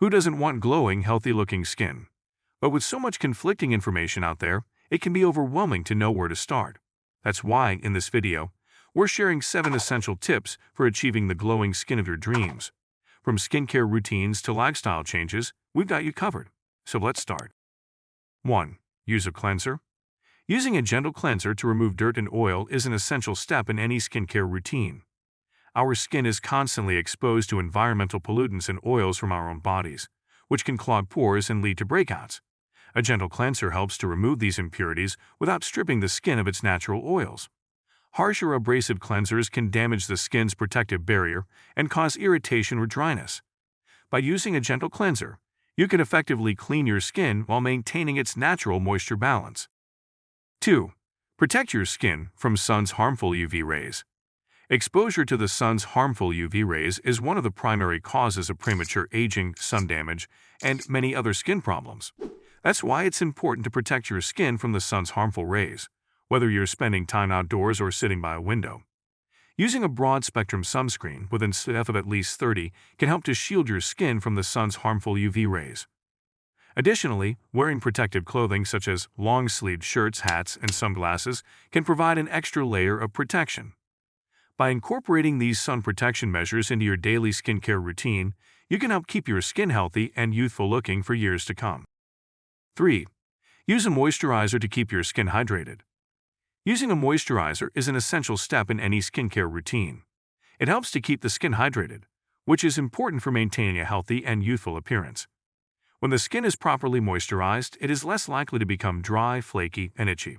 Who doesn't want glowing, healthy-looking skin? But with so much conflicting information out there, it can be overwhelming to know where to start. That's why, in this video, we're sharing 7 essential tips for achieving the glowing skin of your dreams. From skincare routines to lifestyle changes, we've got you covered. So let's start. 1. Use a cleanser. Using a gentle cleanser to remove dirt and oil is an essential step in any skincare routine. Our skin is constantly exposed to environmental pollutants and oils from our own bodies, which can clog pores and lead to breakouts. A gentle cleanser helps to remove these impurities without stripping the skin of its natural oils. Harsh or abrasive cleansers can damage the skin's protective barrier and cause irritation or dryness. By using a gentle cleanser, you can effectively clean your skin while maintaining its natural moisture balance. 2. Protect your skin from sun's harmful UV rays. Exposure to the sun's harmful UV rays is one of the primary causes of premature aging, sun damage, and many other skin problems. That's why it's important to protect your skin from the sun's harmful rays, whether you're spending time outdoors or sitting by a window. Using a broad-spectrum sunscreen with an SPF of at least 30 can help to shield your skin from the sun's harmful UV rays. Additionally, wearing protective clothing such as long-sleeved shirts, hats, and sunglasses can provide an extra layer of protection. By incorporating these sun protection measures into your daily skincare routine, you can help keep your skin healthy and youthful-looking for years to come. 3. Use a moisturizer to keep your skin hydrated. Using a moisturizer is an essential step in any skincare routine. It helps to keep the skin hydrated, which is important for maintaining a healthy and youthful appearance. When the skin is properly moisturized, it is less likely to become dry, flaky, and itchy.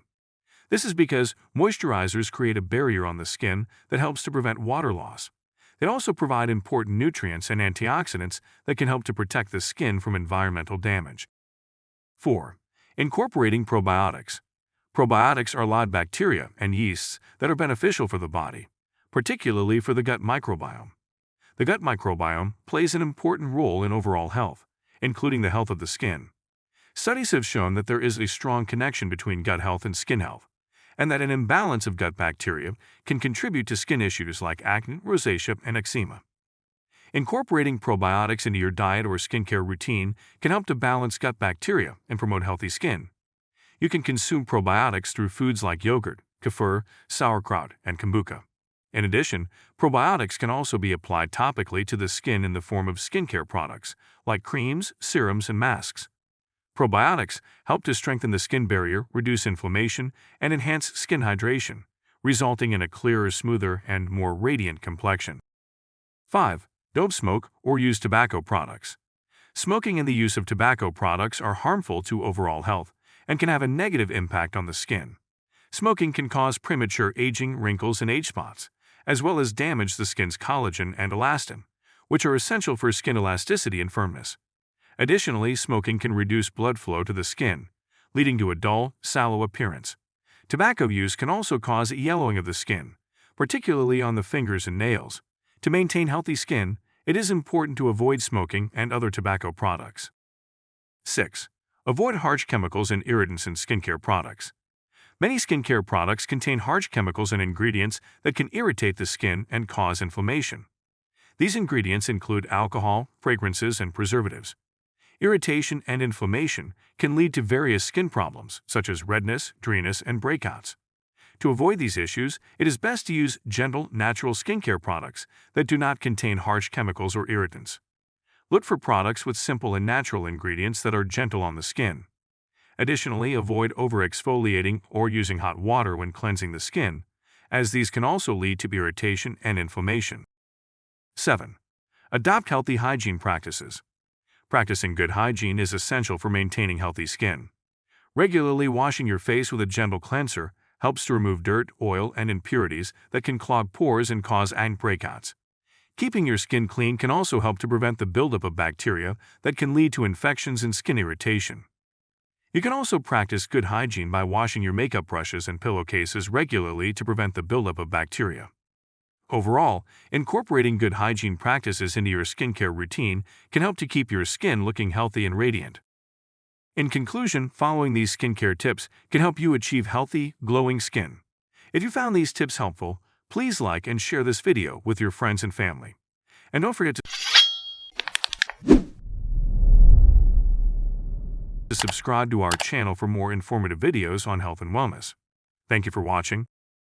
This is because moisturizers create a barrier on the skin that helps to prevent water loss. They also provide important nutrients and antioxidants that can help to protect the skin from environmental damage. 4. Incorporating probiotics. Probiotics are live bacteria and yeasts that are beneficial for the body, particularly for the gut microbiome. The gut microbiome plays an important role in overall health, including the health of the skin. Studies have shown that there is a strong connection between gut health and skin health, and that an imbalance of gut bacteria can contribute to skin issues like acne, rosacea, and eczema. Incorporating probiotics into your diet or skincare routine can help to balance gut bacteria and promote healthy skin. You can consume probiotics through foods like yogurt, kefir, sauerkraut, and kombucha. In addition, probiotics can also be applied topically to the skin in the form of skincare products, like creams, serums, and masks. Probiotics help to strengthen the skin barrier, reduce inflammation, and enhance skin hydration, resulting in a clearer, smoother, and more radiant complexion. 5. Don't smoke or use tobacco products. Smoking and the use of tobacco products are harmful to overall health and can have a negative impact on the skin. Smoking can cause premature aging, wrinkles, and age spots, as well as damage the skin's collagen and elastin, which are essential for skin elasticity and firmness. Additionally, smoking can reduce blood flow to the skin, leading to a dull, sallow appearance. Tobacco use can also cause yellowing of the skin, particularly on the fingers and nails. To maintain healthy skin, it is important to avoid smoking and other tobacco products. 6. Avoid harsh chemicals and irritants in skincare products. Many skincare products contain harsh chemicals and ingredients that can irritate the skin and cause inflammation. These ingredients include alcohol, fragrances, and preservatives. Irritation and inflammation can lead to various skin problems, such as redness, dryness, and breakouts. To avoid these issues, it is best to use gentle, natural skincare products that do not contain harsh chemicals or irritants. Look for products with simple and natural ingredients that are gentle on the skin. Additionally, avoid over-exfoliating or using hot water when cleansing the skin, as these can also lead to irritation and inflammation. 7. Adopt healthy hygiene practices. Practicing good hygiene is essential for maintaining healthy skin. Regularly washing your face with a gentle cleanser helps to remove dirt, oil, and impurities that can clog pores and cause acne breakouts. Keeping your skin clean can also help to prevent the buildup of bacteria that can lead to infections and skin irritation. You can also practice good hygiene by washing your makeup brushes and pillowcases regularly to prevent the buildup of bacteria. Overall, incorporating good hygiene practices into your skincare routine can help to keep your skin looking healthy and radiant. In conclusion, following these skincare tips can help you achieve healthy, glowing skin. If you found these tips helpful, please like and share this video with your friends and family. And don't forget to to subscribe to our channel for more informative videos on health and wellness. Thank you for watching.